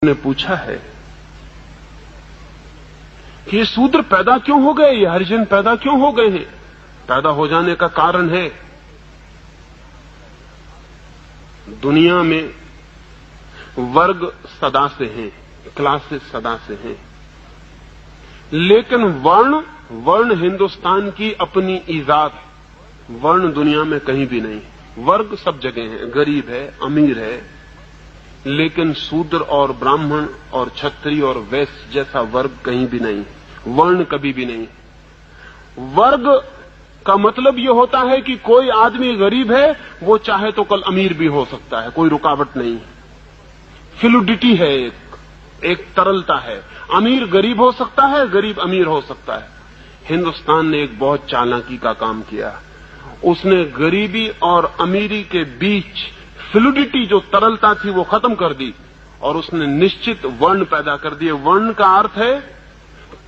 ने पूछा है कि ये शूद्र पैदा क्यों हो गए, ये हरिजन पैदा क्यों हो गए हैं। पैदा हो जाने का कारण है दुनिया में वर्ग सदा से हैं, क्लासेस सदा से हैं, लेकिन वर्ण हिंदुस्तान की अपनी ईजाद है। वर्ण दुनिया में कहीं भी नहीं। वर्ग सब जगह है, गरीब है, अमीर है, लेकिन शूद्र और ब्राह्मण और क्षत्रिय और वैश्य जैसा वर्ग कहीं भी नहीं, वर्ण कभी भी नहीं। वर्ग का मतलब यह होता है कि कोई आदमी गरीब है, वो चाहे तो कल अमीर भी हो सकता है, कोई रुकावट नहीं। फ्लूडिटी है, एक तरलता है। अमीर गरीब हो सकता है, गरीब अमीर हो सकता है। हिंदुस्तान ने एक बहुत चालाकी का काम किया। उसने गरीबी और अमीरी के बीच फ्लूडिटी, जो तरलता थी, वो खत्म कर दी और उसने निश्चित वर्ण पैदा कर दिए। वर्ण का अर्थ है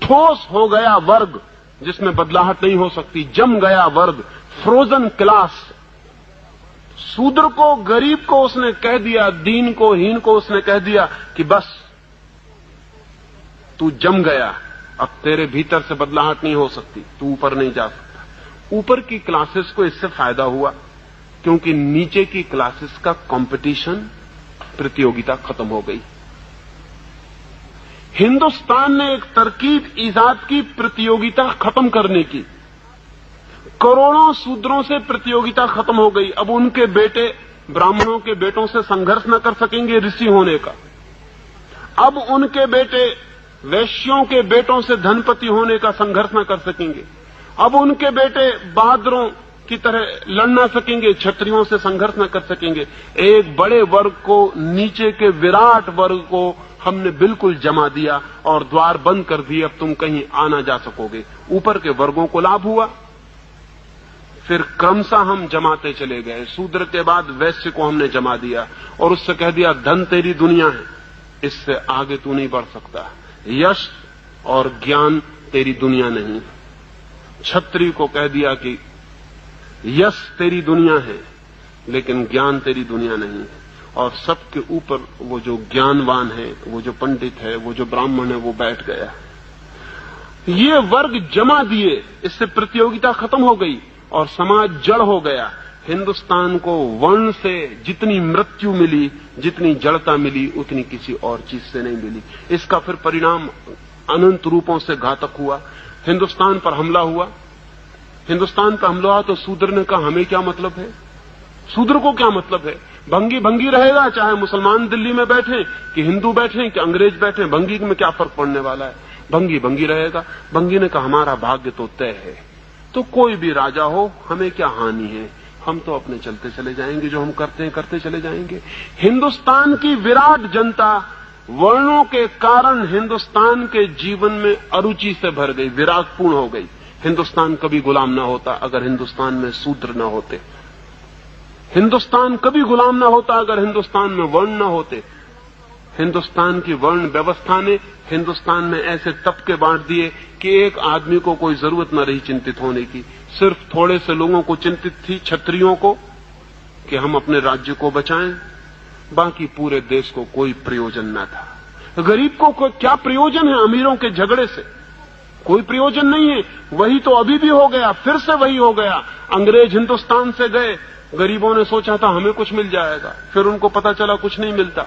ठोस हो गया वर्ग जिसमें बदलाहट नहीं हो सकती, जम गया वर्ग, फ्रोजन क्लास। शूद्र को, गरीब को उसने कह दिया, दीन को, हीन को उसने कह दिया कि बस तू जम गया, अब तेरे भीतर से बदलाहट नहीं हो सकती, तू ऊपर नहीं जा सकता। ऊपर की क्लासेस को इससे फायदा हुआ क्योंकि नीचे की क्लासेस का कंपटीशन, प्रतियोगिता खत्म हो गई। हिंदुस्तान ने एक तरकीब ईजाद की प्रतियोगिता खत्म करने की। करोड़ों शूद्रों से प्रतियोगिता खत्म हो गई। अब उनके बेटे ब्राह्मणों के बेटों से संघर्ष न कर सकेंगे ऋषि होने का। अब उनके बेटे वैश्यों के बेटों से धनपति होने का संघर्ष न कर सकेंगे। अब उनके बेटे बहादुरों की तरह लड़ न सकेंगे, क्षत्रियों से संघर्ष न कर सकेंगे। एक बड़े वर्ग को, नीचे के विराट वर्ग को हमने बिल्कुल जमा दिया और द्वार बंद कर दिए, अब तुम कहीं आ ना जा सकोगे। ऊपर के वर्गों को लाभ हुआ। फिर क्रमशः हम जमाते चले गए। शूद्र के बाद वैश्य को हमने जमा दिया और उससे कह दिया धन तेरी दुनिया है, इससे आगे तू नहीं बढ़ सकता। यश और ज्ञान तेरी दुनिया नहीं। क्षत्रिय को कह दिया कि यश तेरी दुनिया है लेकिन ज्ञान तेरी दुनिया नहीं है। और सबके ऊपर वो जो ज्ञानवान है, वो जो पंडित है, वो जो ब्राह्मण है, वो बैठ गया। ये वर्ग जमा दिए, इससे प्रतियोगिता खत्म हो गई और समाज जड़ हो गया। हिंदुस्तान को वर्ण से जितनी मृत्यु मिली, जितनी जड़ता मिली, उतनी किसी और चीज से नहीं मिली। इसका फिर परिणाम अनंत रूपों से घातक हुआ। हिंदुस्तान पर हमला हुआ। हिंदुस्तान पर हमला हुआ तो शूद्र ने कहा हमें क्या मतलब है, शूद्र को क्या मतलब है, भंगी भंगी रहेगा, चाहे मुसलमान दिल्ली में बैठे कि हिंदू बैठे कि अंग्रेज बैठे, भंगी में क्या फर्क पड़ने वाला है, भंगी भंगी रहेगा। भंगी ने कहा हमारा भाग्य तो तय है, तो कोई भी राजा हो हमें क्या हानि है, हम तो अपने चलते चले जाएंगे, जो हम करते हैं करते चले जाएंगे। हिंदुस्तान की विराट जनता वर्णों के कारण हिंदुस्तान के जीवन में अरुचि से भर गई, विरागपूर्ण हो गई। हिंदुस्तान कभी गुलाम ना होता अगर हिंदुस्तान में शूद्र न होते। हिंदुस्तान कभी गुलाम ना होता अगर हिंदुस्तान में वर्ण न होते। हिंदुस्तान की वर्ण व्यवस्था ने हिंदुस्तान में ऐसे तबके बांट दिए कि एक आदमी को कोई जरूरत न रही चिंतित होने की। सिर्फ थोड़े से लोगों को चिंतित थी, क्षत्रियों को, कि हम अपने राज्य को बचाएं, बाकी पूरे देश को कोई प्रयोजन न था। गरीब को क्या प्रयोजन है अमीरों के झगड़े से, कोई प्रयोजन नहीं है। वही तो अभी भी हो गया, फिर से वही हो गया। अंग्रेज हिंदुस्तान से गए, गरीबों ने सोचा था हमें कुछ मिल जाएगा, फिर उनको पता चला कुछ नहीं मिलता।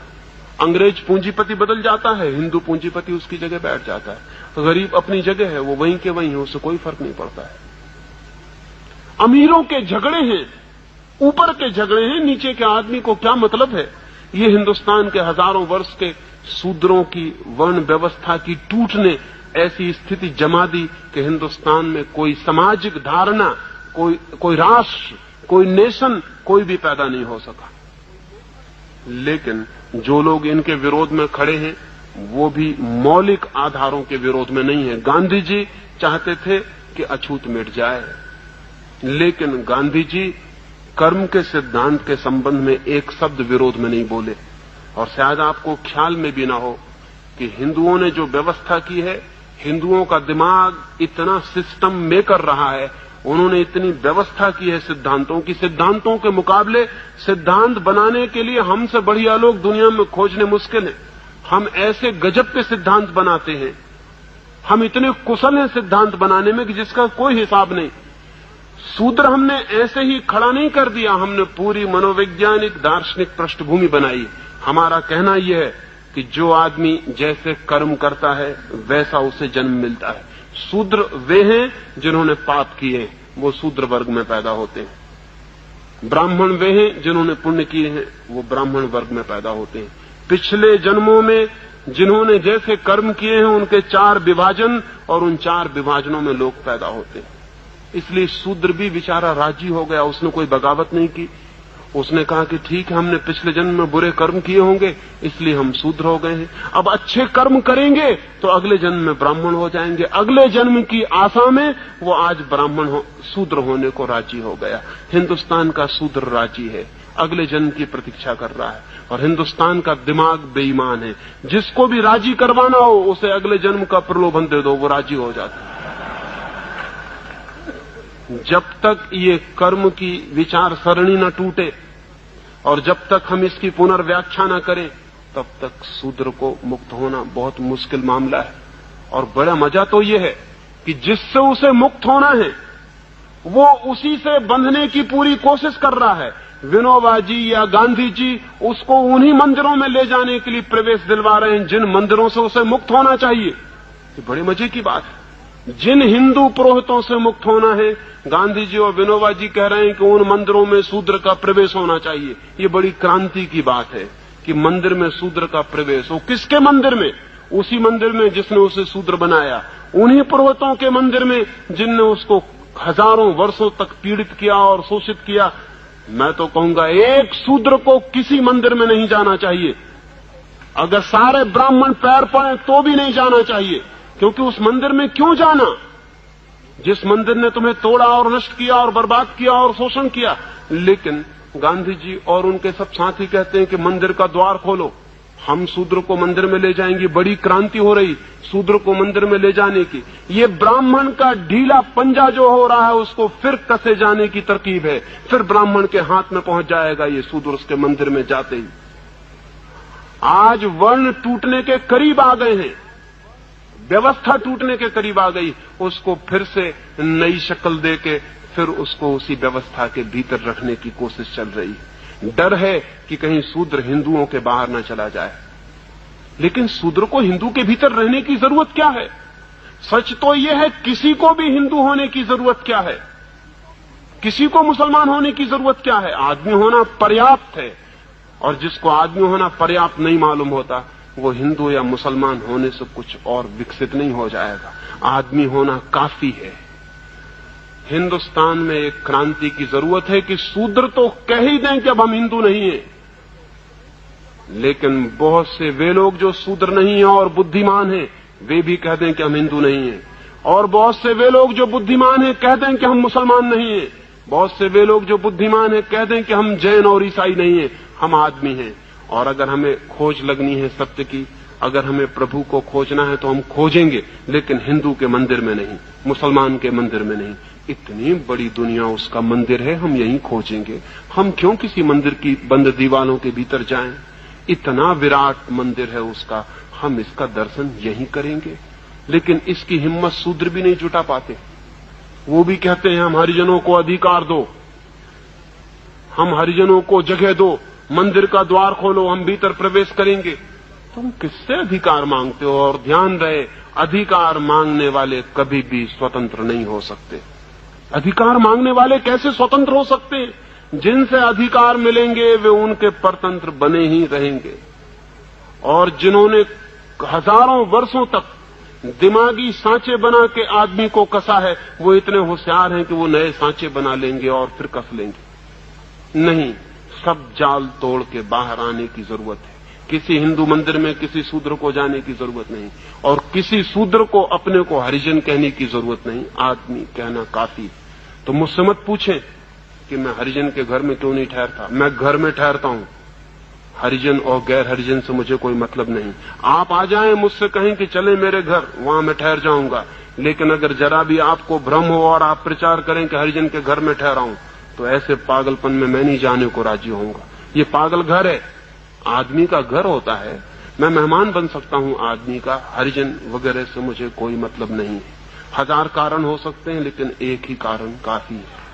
अंग्रेज पूंजीपति बदल जाता है, हिंदू पूंजीपति उसकी जगह बैठ जाता है। गरीब अपनी जगह है, वो वहीं के वहीं है, उससे कोई फर्क नहीं पड़ता है। अमीरों के झगड़े हैं, ऊपर के झगड़े हैं, नीचे के आदमी को क्या मतलब है। ये हिंदुस्तान के हजारों वर्ष के शूद्रों की वर्ण व्यवस्था की टूट ने ऐसी स्थिति जमा दी कि हिंदुस्तान में कोई सामाजिक धारणा, कोई राष्ट्र, कोई नेशन, कोई भी पैदा नहीं हो सका। लेकिन जो लोग इनके विरोध में खड़े हैं वो भी मौलिक आधारों के विरोध में नहीं है। गांधी जी चाहते थे कि अछूत मिट जाए, लेकिन गांधी जी कर्म के सिद्धांत के संबंध में एक शब्द विरोध में नहीं बोले। और शायद आपको ख्याल में भी ना हो कि हिंदुओं ने जो व्यवस्था की है, हिंदुओं का दिमाग इतना सिस्टम मेकर रहा है, उन्होंने इतनी व्यवस्था की है सिद्धांतों की, सिद्धांतों के मुकाबले सिद्धांत बनाने के लिए हमसे बढ़िया लोग दुनिया में खोजने मुश्किल है। हम ऐसे गजब के सिद्धांत बनाते हैं, हम इतने कुशल हैं सिद्धांत बनाने में कि जिसका कोई हिसाब नहीं। सूत्र हमने ऐसे ही खड़ा नहीं कर दिया, हमने पूरी मनोवैज्ञानिक दार्शनिक पृष्ठभूमि बनाई। हमारा कहना यह है कि जो आदमी जैसे कर्म करता है वैसा उसे जन्म मिलता है। शूद्र वे हैं जिन्होंने पाप किए, वो शूद्र वर्ग में पैदा होते हैं। ब्राह्मण वे हैं जिन्होंने पुण्य किए हैं, वो ब्राह्मण वर्ग में पैदा होते हैं। पिछले जन्मों में जिन्होंने जैसे कर्म किए हैं उनके 4 विभाजन, और उन 4 विभाजनों में लोग पैदा होते हैं। इसलिए शूद्र भी बेचारा राजी हो गया, उसने कोई बगावत नहीं की। उसने कहा कि ठीक है, हमने पिछले जन्म में बुरे कर्म किए होंगे इसलिए हम शूद्र हो गए हैं, अब अच्छे कर्म करेंगे तो अगले जन्म में ब्राह्मण हो जाएंगे। अगले जन्म की आशा में वो आज शूद्र होने को राजी हो गया। हिंदुस्तान का शूद्र राजी है, अगले जन्म की प्रतीक्षा कर रहा है। और हिंदुस्तान का दिमाग बेईमान है, जिसको भी राजी करवाना हो उसे अगले जन्म का प्रलोभन दे दो, वो राजी हो जाता है। जब तक ये कर्म की विचार सरणी न टूटे और जब तक हम इसकी पुनर्व्याख्या न करें, तब तक शूद्र को मुक्त होना बहुत मुश्किल मामला है। और बड़ा मजा तो ये है कि जिससे उसे मुक्त होना है वो उसी से बंधने की पूरी कोशिश कर रहा है। विनोबा जी या गांधी जी उसको उन्हीं मंदिरों में ले जाने के लिए प्रवेश दिलवा रहे हैं जिन मंदिरों से उसे मुक्त होना चाहिए। ये बड़े मजे की बात है। जिन हिंदू पुरोहितों से मुक्त होना है, गांधी जी और विनोबा जी कह रहे हैं कि उन मंदिरों में शूद्र का प्रवेश होना चाहिए। ये बड़ी क्रांति की बात है कि मंदिर में शूद्र का प्रवेश हो। किसके मंदिर में? उसी मंदिर में जिसने उसे शूद्र बनाया, उन्हीं पुरोहितों के मंदिर में जिनने उसको हजारों वर्षों तक पीड़ित किया और शोषित किया। मैं तो कहूंगा एक शूद्र को किसी मंदिर में नहीं जाना चाहिए। अगर सारे ब्राह्मण पैर पड़े तो भी नहीं जाना चाहिए, क्योंकि उस मंदिर में क्यों जाना जिस मंदिर ने तुम्हें तोड़ा और नष्ट किया और बर्बाद किया और शोषण किया। लेकिन गांधी जी और उनके सब साथी कहते हैं कि मंदिर का द्वार खोलो, हम शूद्र को मंदिर में ले जाएंगे। बड़ी क्रांति हो रही शूद्र को मंदिर में ले जाने की। ये ब्राह्मण का ढीला पंजा जो हो रहा है उसको फिर कसे जाने की तरकीब है। फिर ब्राह्मण के हाथ में पहुंच जाएगा ये शूद्र उसके मंदिर में जाते ही। आज वर्ण टूटने के करीब आ गए हैं, व्यवस्था टूटने के करीब आ गई। उसको फिर से नई शक्ल देके फिर उसको उसी व्यवस्था के भीतर रखने की कोशिश चल रही है। डर है कि कहीं शूद्र हिंदुओं के बाहर न चला जाए। लेकिन शूद्र को हिंदू के भीतर रहने की जरूरत क्या है? सच तो यह है किसी को भी हिंदू होने की जरूरत क्या है, किसी को मुसलमान होने की जरूरत क्या है? आदमी होना पर्याप्त है। और जिसको आदमी होना पर्याप्त नहीं मालूम होता वो हिंदू या मुसलमान होने से कुछ और विकसित नहीं हो जाएगा। आदमी होना काफी है। हिंदुस्तान में एक क्रांति की जरूरत है कि शूद्र तो कह ही दें कि अब हम हिंदू नहीं हैं, लेकिन बहुत से वे लोग जो शूद्र नहीं हैं और बुद्धिमान हैं वे भी कह दें कि हम हिंदू नहीं हैं। और बहुत से वे लोग जो बुद्धिमान हैं कह दें कि हम मुसलमान नहीं हैं। बहुत से वे लोग जो बुद्धिमान हैं कह दें कि हम जैन और ईसाई नहीं हैं, हम आदमी हैं। और अगर हमें खोज लगनी है सत्य की, अगर हमें प्रभु को खोजना है तो हम खोजेंगे, लेकिन हिंदू के मंदिर में नहीं, मुसलमान के मंदिर में नहीं। इतनी बड़ी दुनिया उसका मंदिर है, हम यहीं खोजेंगे। हम क्यों किसी मंदिर की बंद दीवारों के भीतर जाएं? इतना विराट मंदिर है उसका, हम इसका दर्शन यहीं करेंगे। लेकिन इसकी हिम्मत शूद्र भी नहीं जुटा पाते। वो भी कहते हैं हम हरिजनों को अधिकार दो, हम हरिजनों को जगह दो, मंदिर का द्वार खोलो, हम भीतर प्रवेश करेंगे। तुम किससे अधिकार मांगते हो? और ध्यान रहे, अधिकार मांगने वाले कभी भी स्वतंत्र नहीं हो सकते। अधिकार मांगने वाले कैसे स्वतंत्र हो सकते हैं? जिनसे अधिकार मिलेंगे वे उनके परतंत्र बने ही रहेंगे। और जिन्होंने हजारों वर्षों तक दिमागी सांचे बना के आदमी को कसा है, वो इतने होशियार हैं कि वो नए सांचे बना लेंगे और फिर कस लेंगे। नहीं, सब जाल तोड़ के बाहर आने की जरूरत है। किसी हिंदू मंदिर में किसी शूद्र को जाने की जरूरत नहीं, और किसी शूद्र को अपने को हरिजन कहने की जरूरत नहीं। आदमी कहना काफी। तो मुझसे मत पूछें कि मैं हरिजन के घर में क्यों नहीं ठहरता। मैं घर में ठहरता हूं, हरिजन और गैर हरिजन से मुझे कोई मतलब नहीं। आप आ जाएं, मुझसे कहें कि चले मेरे घर, वहां मैं ठहर जाऊंगा। लेकिन अगर जरा भी आपको भ्रम हो और आप प्रचार करें कि हरिजन के घर में ठहरा हूं, तो ऐसे पागलपन में मैं नहीं जाने को राजी होऊंगा। ये पागल घर है। आदमी का घर होता है मैं मेहमान बन सकता हूं आदमी का, हरिजन वगैरह से मुझे कोई मतलब नहीं है। 1000 कारण हो सकते हैं, लेकिन एक ही कारण काफी है।